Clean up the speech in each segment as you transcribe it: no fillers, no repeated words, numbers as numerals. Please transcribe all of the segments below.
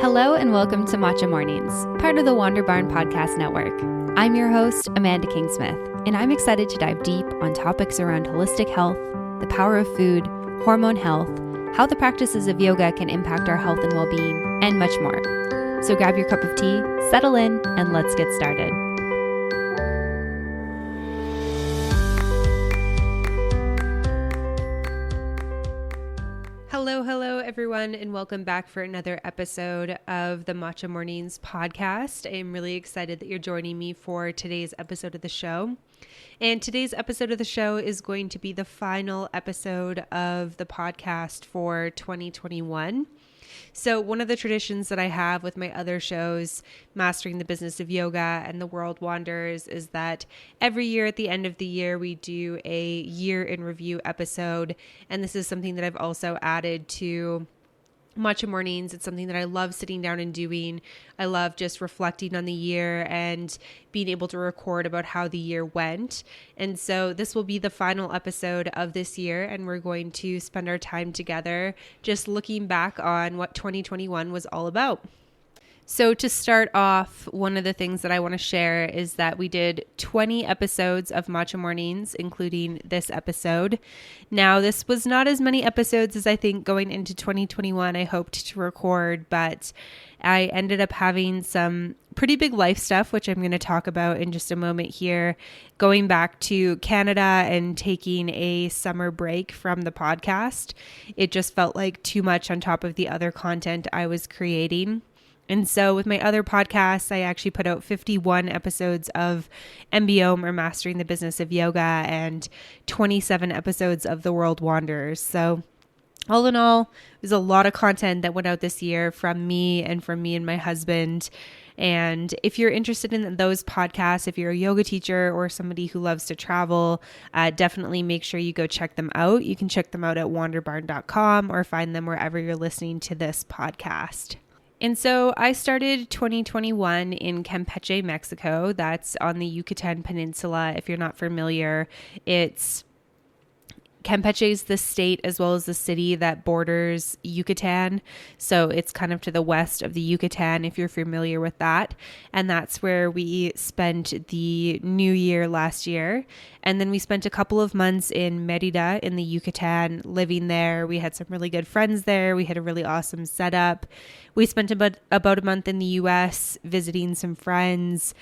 Hello and welcome to Matcha Mornings, part of the Wander Barn Podcast Network. I'm your host, Amanda Kingsmith, and I'm excited to dive deep on topics around holistic health, the power of food, hormone health, how the practices of yoga can impact our health and well-being, and much more. So grab your cup of tea, settle in, and let's get started. Hello, everyone, and welcome back for another episode of the Matcha Mornings podcast. I'm really excited that you're joining me for today's episode of the show. And today's episode of the show is going to be the final episode of the podcast for 2021. So one of the traditions that I have with my other shows, Mastering the Business of Yoga and The World Wanders, is that every year at the end of the year, we do a year in review episode. And this is something that I've also added to Matcha Mornings. It's something that I love sitting down and doing. I love just reflecting on the year and being able to record about how the year went. And so this will be the final episode of this year, and we're going to spend our time together just looking back on what 2021 was all about. So to start off, one of the things that I want to share is that we did 20 episodes of Matcha Mornings, including this episode. Now, this was not as many episodes as I think going into 2021 I hoped to record, but I ended up having some pretty big life stuff, which I'm going to talk about in just a moment here, going back to Canada and taking a summer break from the podcast. It just felt like too much on top of the other content I was creating. And so with my other podcasts, I actually put out 51 episodes of MBO, or Mastering the Business of Yoga, and 27 episodes of The World Wanders. So all in all, there's a lot of content that went out this year from me and my husband. And if you're interested in those podcasts, if you're a yoga teacher or somebody who loves to travel, definitely make sure you go check them out. You can check them out at wanderbarn.com or find them wherever you're listening to this podcast. And so I started 2021 in Campeche, Mexico. That's on the Yucatan Peninsula. If you're not familiar, Campeche is the state as well as the city that borders Yucatan. So it's kind of to the west of the Yucatan, if you're familiar with that. And that's where we spent the new year last year. And then we spent a couple of months in Mérida in the Yucatan, living there. We had some really good friends there. We had a really awesome setup. We spent about a month in the US visiting some friends,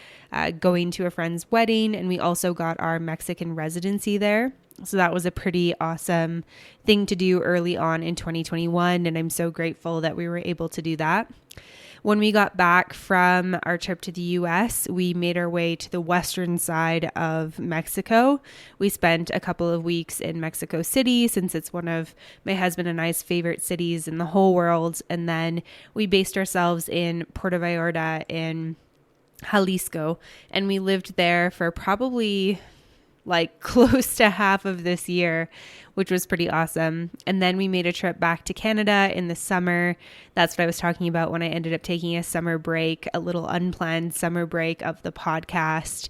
going to a friend's wedding, and we also got our Mexican residency there. So that was a pretty awesome thing to do early on in 2021, and I'm so grateful that we were able to do that. When we got back from our trip to the US, we made our way to the western side of Mexico. We spent a couple of weeks in Mexico City, since it's one of my husband and I's favorite cities in the whole world. And then we based ourselves in Puerto Vallarta in Jalisco, and we lived there for probably close to half of this year, which was pretty awesome. And then we made a trip back to Canada in the summer. That's what I was talking about when I ended up taking a summer break, a little unplanned summer break of the podcast.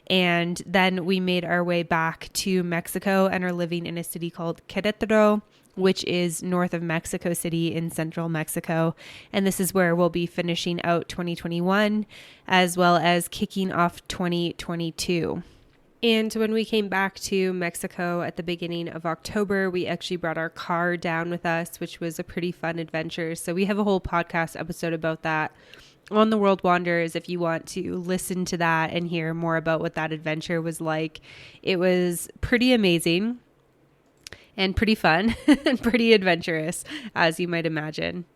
And then we made our way back to Mexico and are living in a city called Querétaro, which is north of Mexico City in central Mexico. And this is where we'll be finishing out 2021 as well as kicking off 2022. And when we came back to Mexico at the beginning of October, we actually brought our car down with us, which was a pretty fun adventure. So we have a whole podcast episode about that on The World Wanders if you want to listen to that and hear more about what that adventure was like. It was pretty amazing and pretty fun and pretty adventurous, as you might imagine.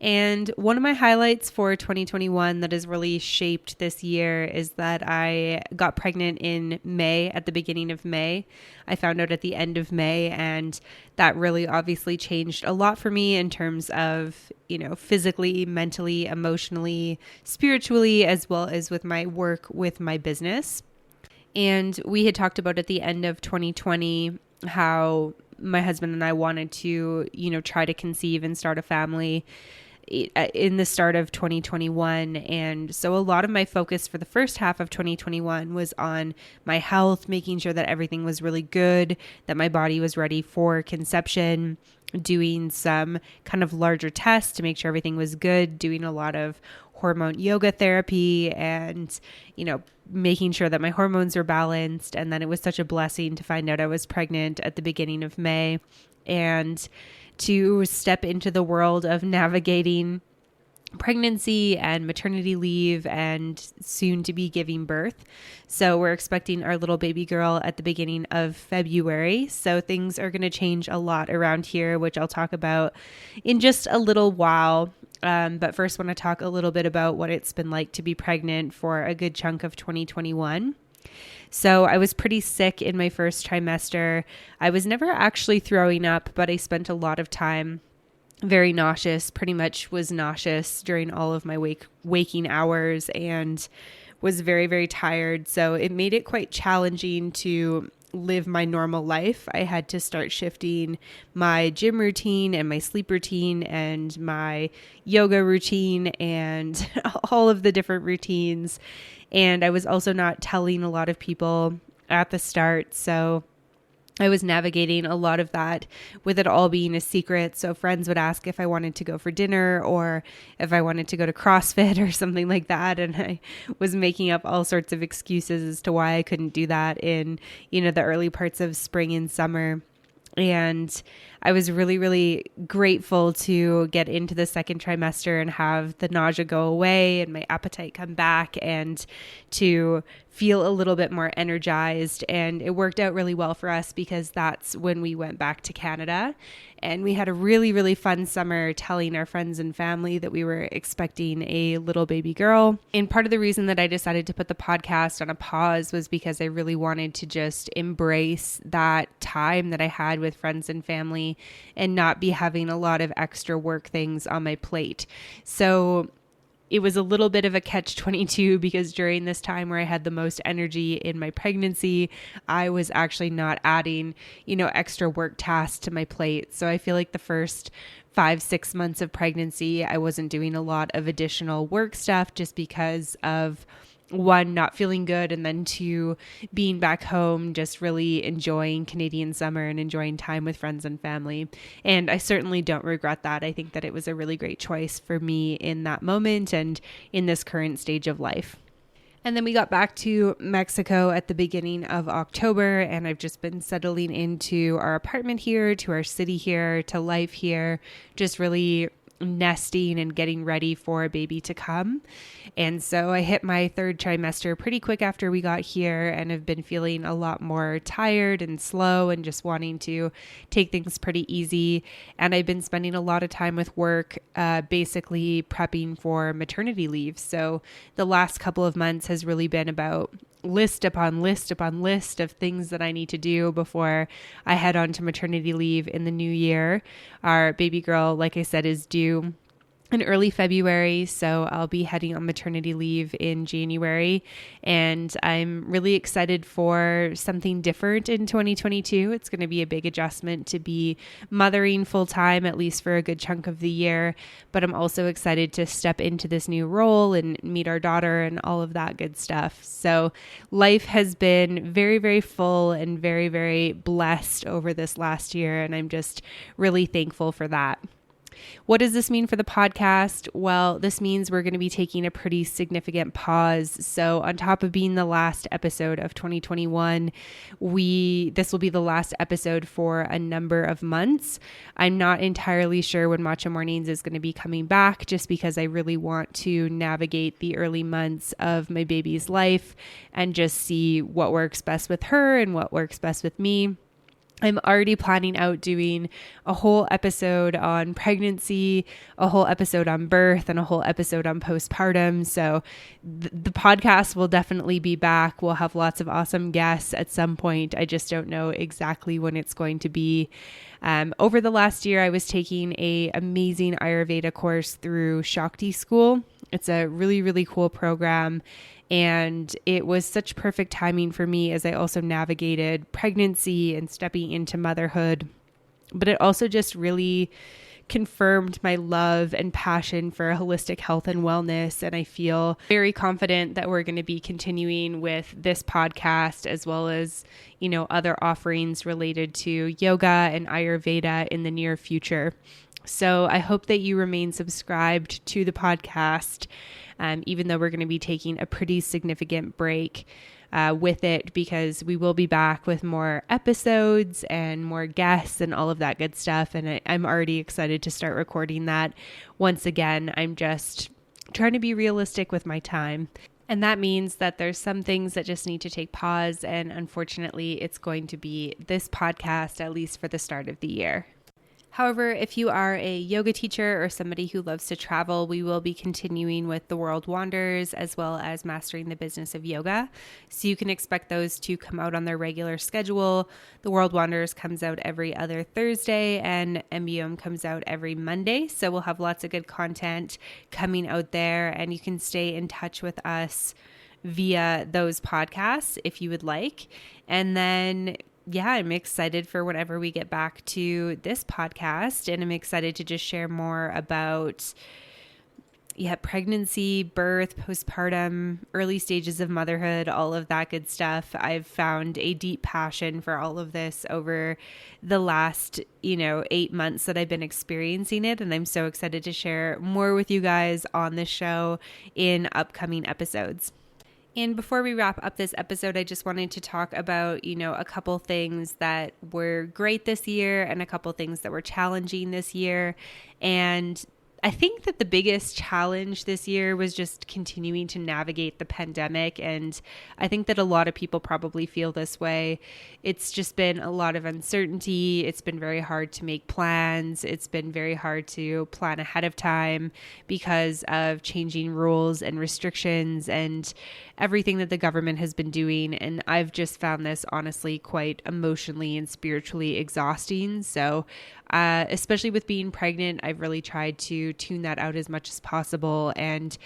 And one of my highlights for 2021 that has really shaped this year is that I got pregnant in May, at the beginning of May. I found out at the end of May, and that really obviously changed a lot for me in terms of, physically, mentally, emotionally, spiritually, as well as with my work with my business. And we had talked about at the end of 2020 how my husband and I wanted to, try to conceive and start a family in the start of 2021. And so a lot of my focus for the first half of 2021 was on my health, making sure that everything was really good, that my body was ready for conception, doing some kind of larger tests to make sure everything was good, doing a lot of hormone yoga therapy and, making sure that my hormones were balanced. And then it was such a blessing to find out I was pregnant at the beginning of May and to step into the world of navigating pregnancy and maternity leave and soon to be giving birth. So we're expecting our little baby girl at the beginning of February. So things are going to change a lot around here, which I'll talk about in just a little while. But first, want to talk a little bit about what it's been like to be pregnant for a good chunk of 2021. So I was pretty sick in my first trimester. I was never actually throwing up, but I spent a lot of time very nauseous, pretty much was nauseous during all of my waking hours and was very, very tired. So it made it quite challenging to live my normal life. I had to start shifting my gym routine and my sleep routine and my yoga routine and all of the different routines. And I was also not telling a lot of people at the start. So I was navigating a lot of that with it all being a secret. So friends would ask if I wanted to go for dinner or if I wanted to go to CrossFit or something like that. And I was making up all sorts of excuses as to why I couldn't do that in, the early parts of spring and summer. And I was really, really grateful to get into the second trimester and have the nausea go away and my appetite come back and to feel a little bit more energized. And it worked out really well for us because that's when we went back to Canada. And we had a really, really fun summer telling our friends and family that we were expecting a little baby girl. And part of the reason that I decided to put the podcast on a pause was because I really wanted to just embrace that time that I had with friends and family and not be having a lot of extra work things on my plate. So it was a little bit of a catch-22 because during this time where I had the most energy in my pregnancy, I was actually not adding, extra work tasks to my plate. So I feel like the first 5-6 months of pregnancy, I wasn't doing a lot of additional work stuff just because of one, not feeling good, and then two, being back home, just really enjoying Canadian summer and enjoying time with friends and family. And I certainly don't regret that. I think that it was a really great choice for me in that moment and in this current stage of life. And then we got back to Mexico at the beginning of October, and I've just been settling into our apartment here, to our city here, to life here, just really nesting and getting ready for a baby to come. And so I hit my third trimester pretty quick after we got here and have been feeling a lot more tired and slow and just wanting to take things pretty easy. And I've been spending a lot of time with work, basically prepping for maternity leave. So the last couple of months has really been about list upon list upon list of things that I need to do before I head on to maternity leave in the new year. Our baby girl, like I said, is due in early February, so I'll be heading on maternity leave in January, and I'm really excited for something different in 2022. It's going to be a big adjustment to be mothering full time, at least for a good chunk of the year, but I'm also excited to step into this new role and meet our daughter and all of that good stuff. So life has been very, very full and very, very blessed over this last year, and I'm just really thankful for that. What does this mean for the podcast? Well, this means we're going to be taking a pretty significant pause. So on top of being the last episode of 2021, this will be the last episode for a number of months. I'm not entirely sure when Matcha Mornings is going to be coming back, just because I really want to navigate the early months of my baby's life and just see what works best with her and what works best with me. I'm already planning out doing a whole episode on pregnancy, a whole episode on birth, and a whole episode on postpartum. So the podcast will definitely be back. We'll have lots of awesome guests at some point. I just don't know exactly when it's going to be. Over the last year, I was taking an amazing Ayurveda course through Shakti School. It's a really, really cool program. And it was such perfect timing for me as I also navigated pregnancy and stepping into motherhood. But it also just really confirmed my love and passion for holistic health and wellness. And I feel very confident that we're going to be continuing with this podcast as well as, other offerings related to yoga and Ayurveda in the near future. So I hope that you remain subscribed to the podcast, even though we're going to be taking a pretty significant break with it, because we will be back with more episodes and more guests and all of that good stuff. And I'm already excited to start recording that. Once again, I'm just trying to be realistic with my time. And that means that there's some things that just need to take pause. And unfortunately, it's going to be this podcast, at least for the start of the year. However, if you are a yoga teacher or somebody who loves to travel, we will be continuing with The World Wanders as well as Mastering the Business of Yoga. So you can expect those to come out on their regular schedule. The World Wanders comes out every other Thursday and MBOM comes out every Monday. So we'll have lots of good content coming out there, and you can stay in touch with us via those podcasts if you would like. And then I'm excited for whenever we get back to this podcast, and I'm excited to just share more about pregnancy, birth, postpartum, early stages of motherhood, all of that good stuff. I've found a deep passion for all of this over the last, 8 months that I've been experiencing it, and I'm so excited to share more with you guys on this show in upcoming episodes. And before we wrap up this episode, I just wanted to talk about, a couple things that were great this year and a couple things that were challenging this year. And I think that the biggest challenge this year was just continuing to navigate the pandemic. And I think that a lot of people probably feel this way. It's just been a lot of uncertainty. It's been very hard to make plans. It's been very hard to plan ahead of time because of changing rules and restrictions and everything that the government has been doing. And I've just found this honestly quite emotionally and spiritually exhausting. So especially with being pregnant, I've really tried to tune that out as much as possible. And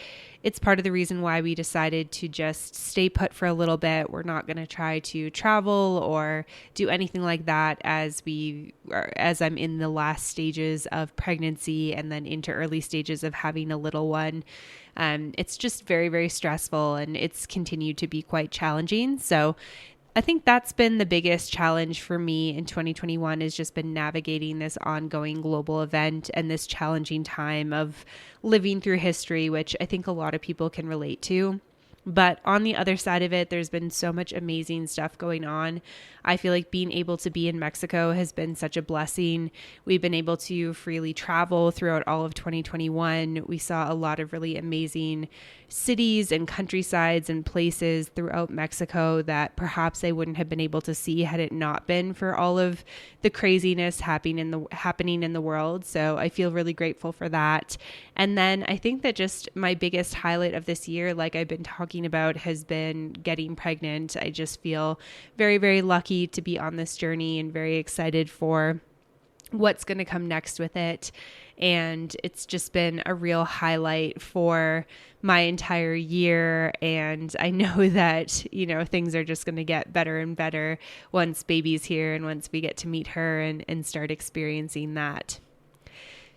it's part of the reason why we decided to just stay put for a little bit. We're not going to try to travel or do anything like that as I'm in the last stages of pregnancy and then into early stages of having a little one. It's just very, very stressful, and it's continued to be quite challenging. So I think that's been the biggest challenge for me in 2021, has just been navigating this ongoing global event and this challenging time of living through history, which I think a lot of people can relate to. But on the other side of it, there's been so much amazing stuff going on. I feel like being able to be in Mexico has been such a blessing. We've been able to freely travel throughout all of 2021. We saw a lot of really amazing cities and countrysides and places throughout Mexico that perhaps I wouldn't have been able to see had it not been for all of the craziness happening in the world. So I feel really grateful for that. And then I think that just my biggest highlight of this year, like I've been talking about, has been getting pregnant. I just feel very, very lucky to be on this journey and very excited for what's going to come next with it. And it's just been a real highlight for my entire year. And I know that, things are just going to get better and better once baby's here and once we get to meet her and start experiencing that.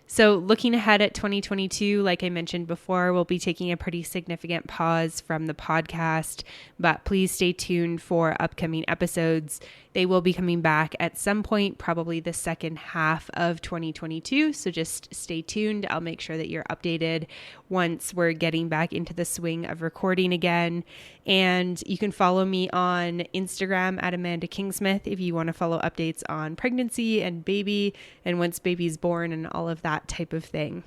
So looking ahead at 2022, like I mentioned before, we'll be taking a pretty significant pause from the podcast, but please stay tuned for upcoming episodes. They will be coming back at some point, probably the second half of 2022. So just stay tuned. I'll make sure that you're updated once we're getting back into the swing of recording again. And you can follow me on Instagram at Amanda Kingsmith if you want to follow updates on pregnancy and baby and once baby's born and all of that type of thing.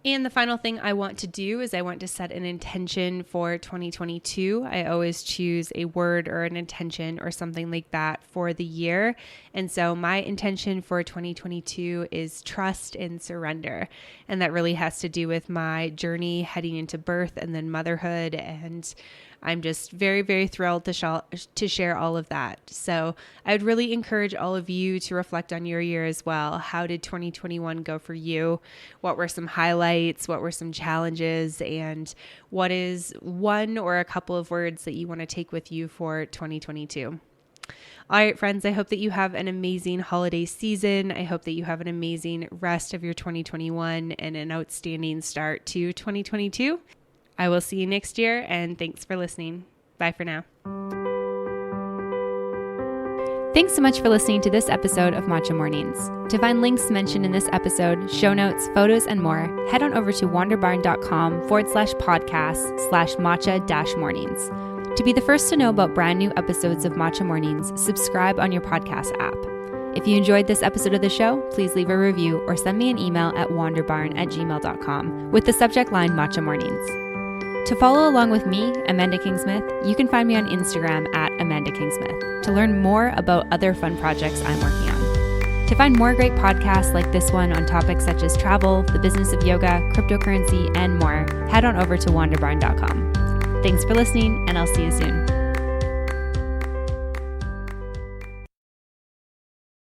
And the final thing I want to do is I want to set an intention for 2022. I always choose a word or an intention or something like that for the year. And so my intention for 2022 is trust and surrender. And that really has to do with my journey heading into birth and then motherhood. And I'm just very, very thrilled to share all of that. So I would really encourage all of you to reflect on your year as well. How did 2021 go for you? What were some highlights? What were some challenges? And what is one or a couple of words that you want to take with you for 2022? All right, friends, I hope that you have an amazing holiday season. I hope that you have an amazing rest of your 2021 and an outstanding start to 2022. I will see you next year, and thanks for listening. Bye for now. Thanks so much for listening to this episode of Matcha Mornings. To find links mentioned in this episode, show notes, photos, and more, head on over to wanderbarn.com/podcast/matcha-mornings. To be the first to know about brand new episodes of Matcha Mornings, subscribe on your podcast app. If you enjoyed this episode of the show, please leave a review or send me an email at wanderbarn@gmail.com with the subject line Matcha Mornings. To follow along with me, Amanda Kingsmith, you can find me on Instagram at Amanda Kingsmith to learn more about other fun projects I'm working on. To find more great podcasts like this one on topics such as travel, the business of yoga, cryptocurrency, and more, head on over to wanderbarn.com. Thanks for listening, and I'll see you soon.